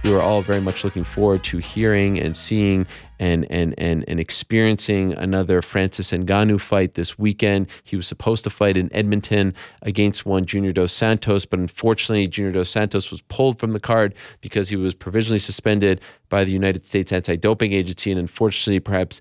we were all very much looking forward to hearing and seeing and experiencing another Francis Ngannou fight this weekend. He was supposed to fight in Edmonton against one Junior dos Santos, but unfortunately Junior dos Santos was pulled from the card because he was provisionally suspended by the United States Anti-Doping Agency. And unfortunately, perhaps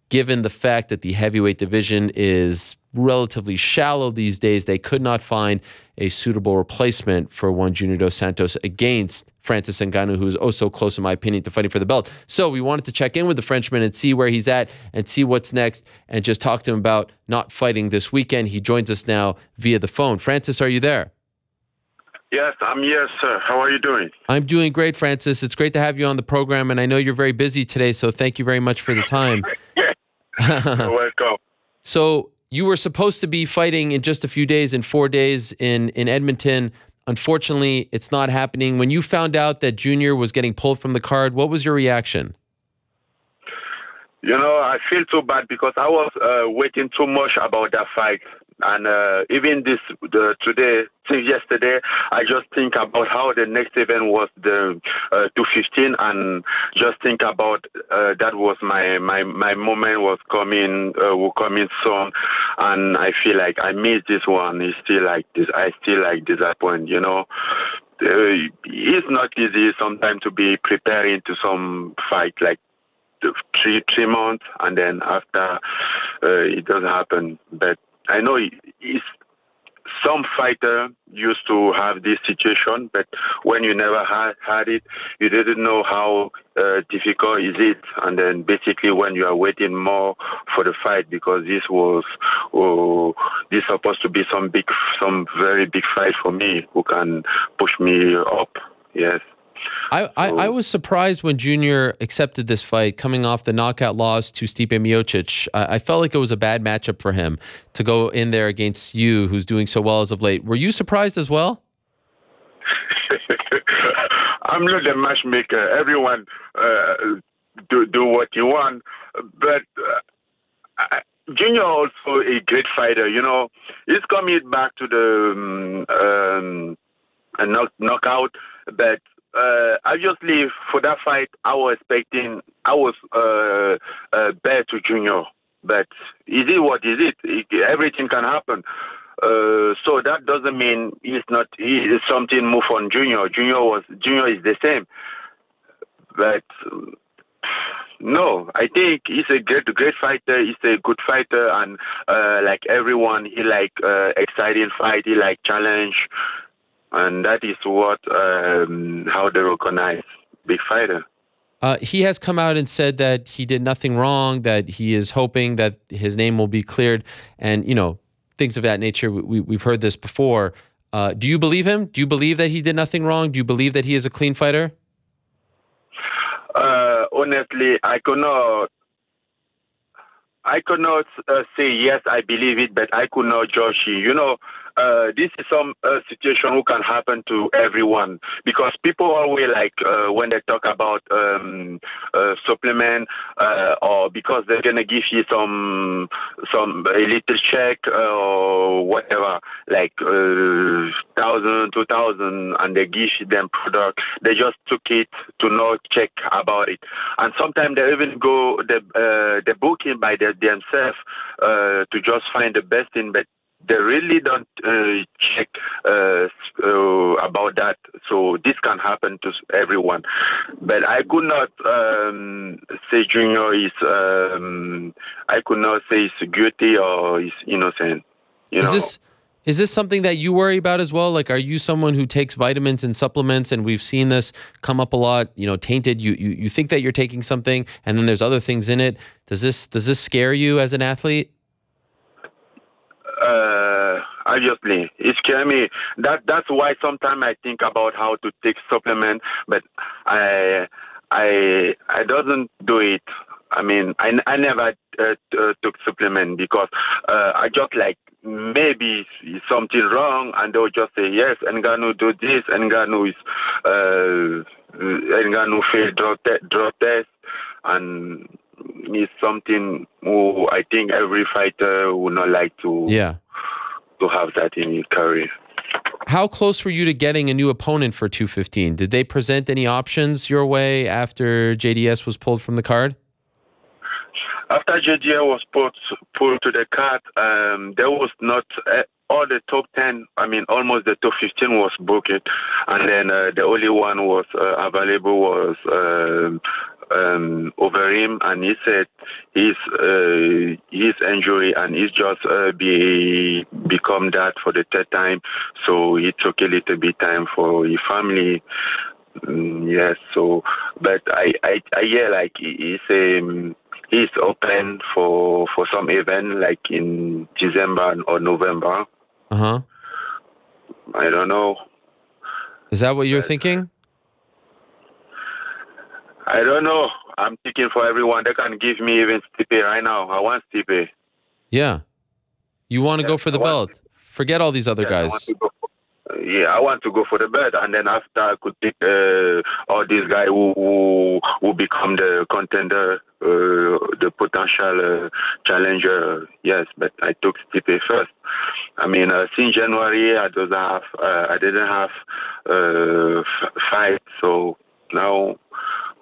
given the fact that the heavyweight division is relatively shallow these days, they could not find a suitable replacement for one Junior dos Santos against Francis Ngannou, who is oh so close, in my opinion, to fighting for the belt. So we wanted to check in with the Frenchman and see where he's at and see what's next and just talk to him about not fighting this weekend. He joins us now via the phone. Francis, are you there? Yes, I'm here, sir. How are you doing? I'm doing great, Francis. It's great to have you on the program, and I know you're very busy today, so thank you very much for the time. You're welcome. So you were supposed to be fighting in just a few days, in 4 days in Edmonton. Unfortunately, it's not happening. When you found out that Junior was getting pulled from the card, what was your reaction? You know, I feel too bad because I was waiting too much about that fight. And even today, since yesterday, I just think about how the next event was the 215, and just think about that was my moment was coming, will coming soon, and I feel like I missed this one. It's still like this. I still like disappointed. You know, it's not easy sometimes to be preparing to some fight like three months, and then after it doesn't happen, but. I know some fighter used to have this situation, but when you never had it, you didn't know how difficult is it. And then basically when you are waiting more for the fight, because this was this supposed to be some very big fight for me, who can push me up. Yes. I was surprised when Junior accepted this fight, coming off the knockout loss to Stipe Miocic. I felt like it was a bad matchup for him to go in there against you, who's doing so well as of late. Were you surprised as well? I'm not the matchmaker. Everyone do what you want, but Junior also a great fighter. You know, he's coming back to the knockout, but. Obviously, for that fight, I was bet to Junior, but is it what is it? Everything can happen. So that doesn't mean it's something move on Junior. Junior is the same, but no, I think he's a great fighter. He's a good fighter, and like everyone, he like exciting fight. He like challenge. And that is what how they recognize big fighter. He has come out and said that he did nothing wrong, that he is hoping that his name will be cleared, and things of that nature. We've heard this before. Do you believe him? Do you believe that he did nothing wrong? Do you believe that he is a clean fighter? Honestly, I could not say yes, I believe it, but I could not judge you. You know, this is some situation who can happen to everyone, because people always like when they talk about supplement or because they're gonna give you some a little check or whatever, like 1,000, 2,000, and they give them product. They just took it to not check about it, and sometimes they even go the booking by themselves to just find the best thing, but they really don't check about that. So this can happen to everyone. But I could not say Junior is. I could not say he's guilty or he's innocent. Is this something that you worry about as well? Like, are you someone who takes vitamins and supplements? And we've seen this come up a lot. Tainted. You think that you're taking something, and then there's other things in it. Does this scare you as an athlete? Obviously, it scares me. That's why sometimes I think about how to take supplement, but I doesn't do it. I mean, I never took supplement because I just like maybe something wrong, and they'll just say yes. Ngannou do this. Ngannou is Ngannou failed drug test, and it's something who I think every fighter would not like to. Yeah. To have that in his career. How close were you to getting a new opponent for 215? Did they present any options your way after JDS was pulled from the card? After JDS was pulled to the card, there was not all the top 10. I mean, almost the top 15 was booked, and then the only one was available was over him, and he said his injury and he's just become that for the third time, so he took a little bit time for his family. Yes, so but I hear like he's open for some event like in December or November. I don't know. Is that what you're thinking? I don't know. I'm thinking for everyone. They can give me even Stipe right now. I want Stipe. Yeah. You want to go for the belt. Forget all these other guys. I want to go for the belt, and then after I could pick all these guys who become the contender, the potential challenger. Yes, but I took Stipe first. I mean, since January, I didn't have fight, so now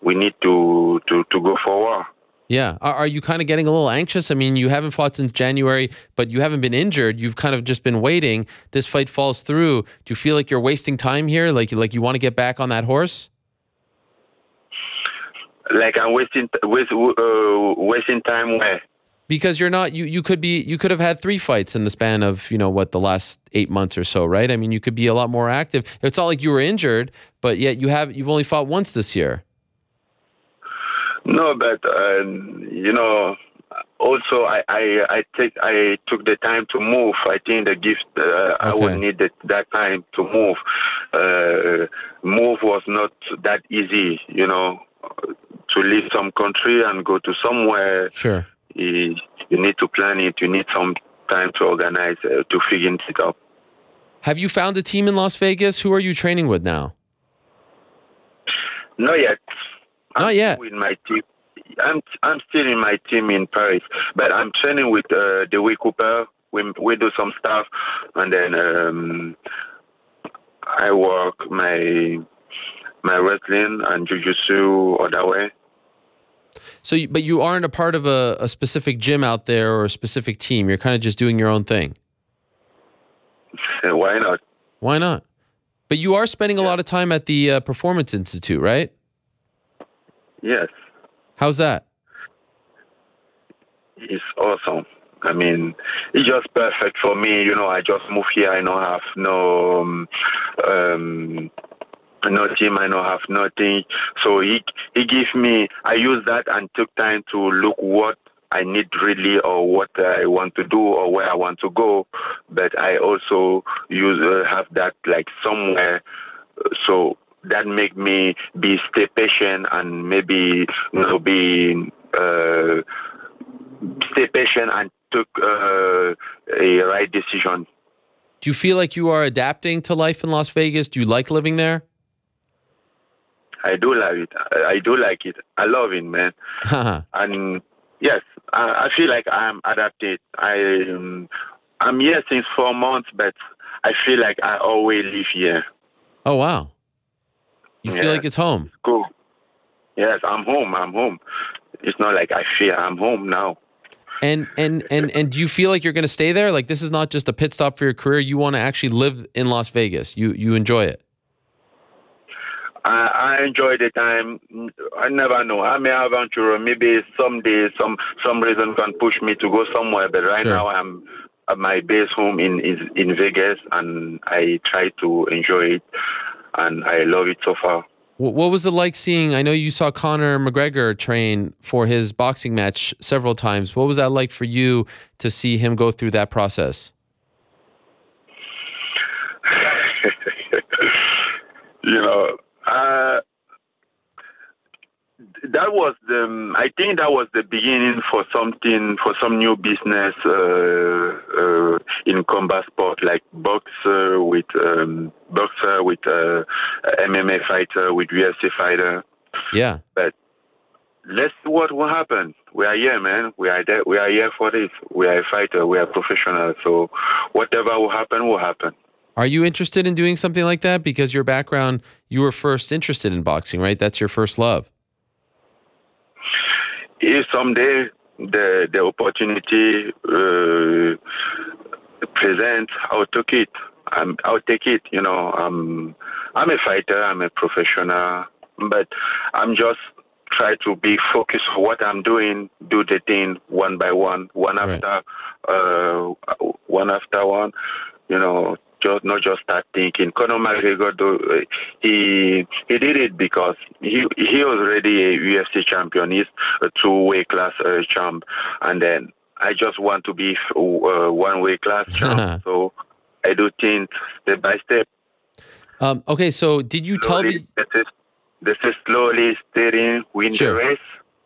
we need to go forward. Yeah. Are you kind of getting a little anxious? I mean, you haven't fought since January, but you haven't been injured. You've kind of just been waiting. This fight falls through. Do you feel like you're wasting time here? Like you want to get back on that horse? Like I'm wasting time where? Because you're not. You could have had 3 fights in the span of the last 8 months or so, right? I mean, you could be a lot more active. It's not like you were injured, but yet you've only fought once this year. No, but also I took the time to move. I think the gift I would need that time to move. Move was not that easy, to leave some country and go to somewhere. Sure. You need to plan it. You need some time to organize, to figure it out. Have you found a team in Las Vegas? Who are you training with now? Not yet. Not yet. With my team, I'm still in my team in Paris, but I'm training with Dewey Cooper. We do some stuff, and then I work my wrestling and jiu-jitsu other way. So, but you aren't a part of a specific gym out there or a specific team. You're kind of just doing your own thing. Why not? Why not? But you are spending a lot of time at the Performance Institute, right? Yes. How's that? It's awesome. I mean, it's just perfect for me. I just moved here. I don't have no team. I don't have nothing. So he gave me. I use that and took time to look what I need really, or what I want to do, or where I want to go. But I also have that like somewhere. So that make me stay patient and maybe stay patient and took a right decision. Do you feel like you are adapting to life in Las Vegas? Do you like living there? I do love it. I do like it. I love it, man. And yes, I feel like I'm adapted. I'm here since 4 months, but I feel like I always live here. Oh wow. You feel like it's home. Cool. Yes, I'm home. I'm home. It's not like I fear. I'm home now. And do you feel like you're going to stay there? Like this is not just a pit stop for your career. You want to actually live in Las Vegas. You enjoy it. I enjoy the time. I never know. I may aventure. Maybe someday some reason can push me to go somewhere. But right now I'm at my base home in Vegas, and I try to enjoy it. And I love it so far. What was it like seeing, I know you saw Conor McGregor train for his boxing match several times. What was that like for you to see him go through that process? That was I think that was the beginning for some new business in combat sport, like boxer with MMA fighter, with UFC fighter. Yeah. But let's see what will happen. We are here, man. We are there. We are here for this. We are a fighter. We are professionals. So whatever will happen, will happen. Are you interested in doing something like that? Because your background, you were first interested in boxing, right? That's your first love. If someday the opportunity presents, I'll take it. I'll take it. You know, I'm a fighter. I'm a professional, but I'm just try to be focused on what I'm doing. Do the thing one by one, one after one. You know, just start thinking. Conor McGregor, he did it because he was already a UFC champion. He's a two-way class champ, and then I just want to be one-way class champ. So I do things step by step. Okay, so did you slowly, this is slowly, steady, win the race.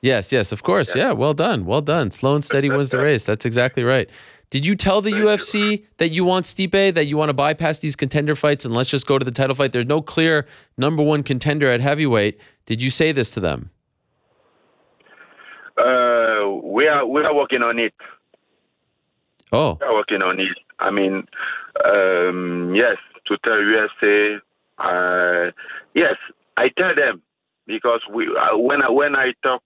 Yes, of course. Yeah, well done. Slow and steady wins the race. That's exactly right. Did you tell the UFC that you want Stipe, that you want to bypass these contender fights and let's just go to the title fight? There's no clear number one contender at heavyweight. Did you say this to them? We are working on it. Oh. We are working on it. I mean, yes, to tell UFC, yes, I tell them because when I talked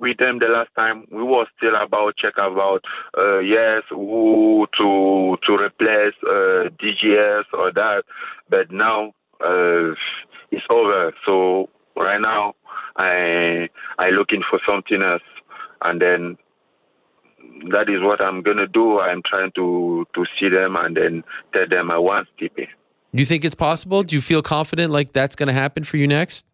with them the last time, we were still check about yes, who to replace DGS or that, but now it's over. So right now I looking for something else, and then that is what I'm gonna do. I'm trying to see them and then tell them I want Stipe. Do you think it's possible? Do you feel confident like that's going to happen for you next?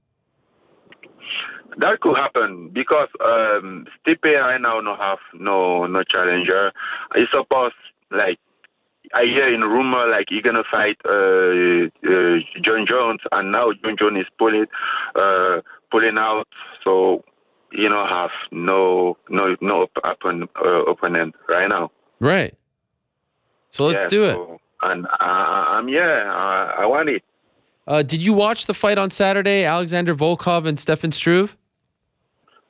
That could happen because Stipe right now have no challenger. I suppose like I hear in rumor like he's gonna fight John Jones, and now John Jones is pulling out, so you know have no opponent right now. Right. So let's do it. And I want it. Did you watch the fight on Saturday, Alexander Volkov and Stefan Struve?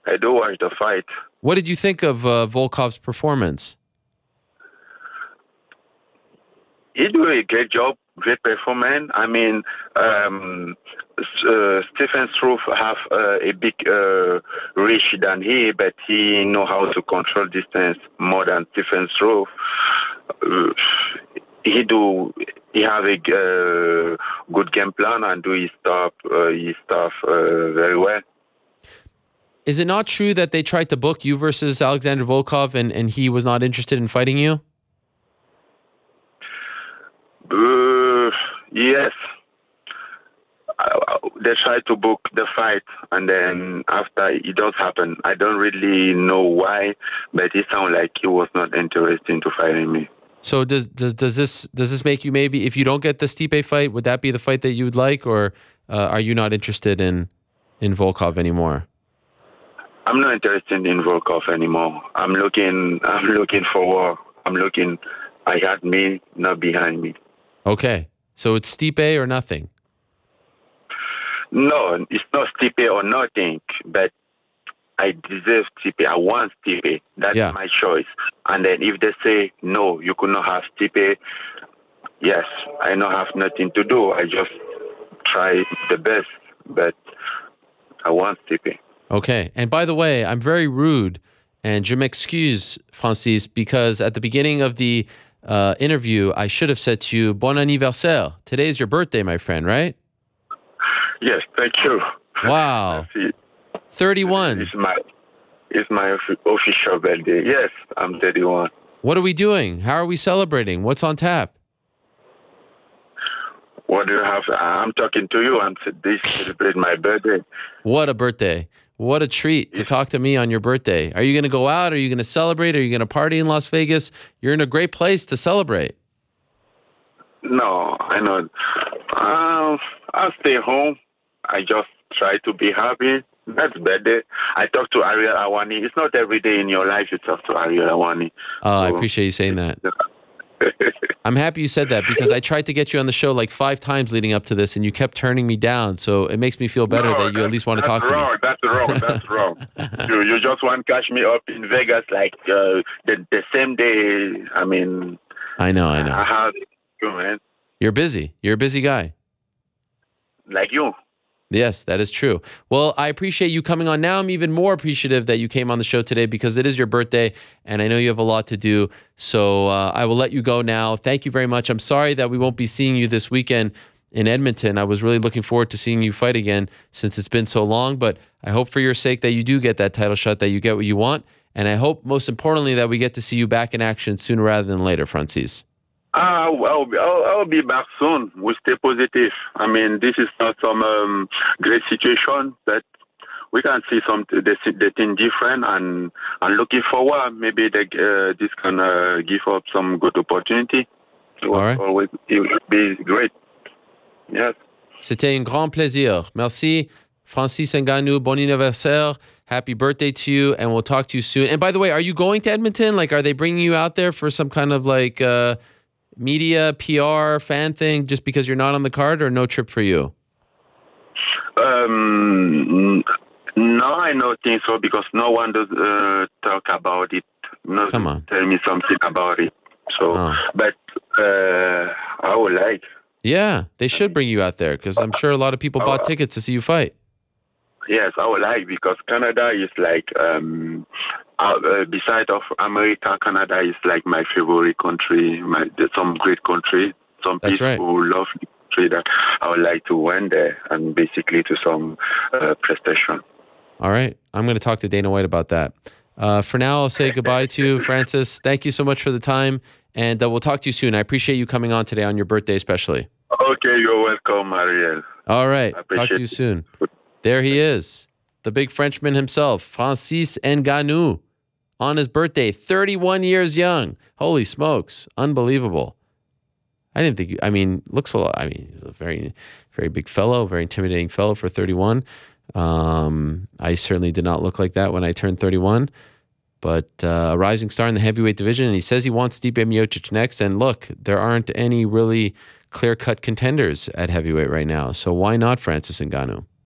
I do watch the fight. What did you think of Volkov's performance? He do a great job, great performance. I mean, Stefan Struve have a big reach than he, but he know how to control distance more than Stefan Struve. He have a good game plan and do his stuff very well. Is it not true that they tried to book you versus Alexander Volkov and he was not interested in fighting you? Yes. They tried to book the fight, and then after it does happen. I don't really know why, but it sounds like he was not interested in fighting me. So does this make you, maybe if you don't get the Stipe fight, would that be the fight that you would like, or are you not interested in Volkov anymore? I'm not interested in Volkov anymore. I'm looking for war. I had me, not behind me. Okay, so it's Stipe or nothing. No, it's not Stipe or nothing, but I deserve Stipe. I want Stipe. That's my choice. And then if they say, no, you could not have Stipe, yes, I don't have nothing to do. I just try the best, but I want Stipe. Okay. And by the way, I'm very rude, and je m'excuse, Francis, because at the beginning of the interview, I should have said to you, bon anniversaire. Today's your birthday, my friend, right? Yes, thank you. Wow. 31. It's my official birthday. Yes, I'm 31. What are we doing? How are we celebrating? What's on tap? What do you have? I'm talking to you. They celebrate my birthday. What a birthday. What a treat to talk to me on your birthday. Are you going to go out? Are you going to celebrate? Are you going to party in Las Vegas? You're in a great place to celebrate. No, I know. I'll stay home. I just try to be happy. That's better. I talk to Ariel Helwani. It's not every day in your life you talk to Ariel Helwani. Oh, I appreciate you saying that. I'm happy you said that because I tried to get you on the show like 5 times leading up to this, and you kept turning me down. So it makes me feel better that you at least want to talk to me. That's wrong. You just want to catch me up in Vegas like the same day. I mean, I know. you, man. You're busy. You're a busy guy. Like you. Yes, that is true. Well, I appreciate you coming on. Now I'm even more appreciative that you came on the show today because it is your birthday and I know you have a lot to do. So I will let you go now. Thank you very much. I'm sorry that we won't be seeing you this weekend in Edmonton. I was really looking forward to seeing you fight again since it's been so long. But I hope for your sake that you do get that title shot, that you get what you want. And I hope most importantly that we get to see you back in action sooner rather than later, Francis. I'll be back soon. We stay positive. I mean, this is not some great situation, but we can see the thing different, and looking forward. Maybe this can give up some good opportunity. It will be great. Yes. C'était un grand plaisir. Merci, Francis Ngannou. Bon anniversaire. Happy birthday to you, and we'll talk to you soon. And by the way, are you going to Edmonton? Like, are they bringing you out there for some kind of like media, PR, fan thing just because you're not on the card, or no trip for you? No, I don't think so because no one does talk about it. No, come on, tell me something about it. So, but I would like. Yeah, they should bring you out there because I'm sure a lot of people bought tickets to see you fight. Yes, I would like because Canada is like, beside of America, Canada is like my favorite country. Some great country. Some That's people right. who love the country that I would like to win there and basically to some prestation. All right. I'm going to talk to Dana White about that. For now, I'll say goodbye to you, Francis. Thank you so much for the time, and we'll talk to you soon. I appreciate you coming on today on your birthday especially. Okay, you're welcome, Ariel. All right. Talk to you soon. There he is, the big Frenchman himself, Francis Ngannou, on his birthday, 31 years young. Holy smokes. Unbelievable. I didn't think, looks a lot. I mean, he's a very, very big fellow, very intimidating fellow for 31. I certainly did not look like that when I turned 31, but a rising star in the heavyweight division. And he says he wants Stipe Miocic next. And look, there aren't any really clear-cut contenders at heavyweight right now. So why not Francis Ngannou?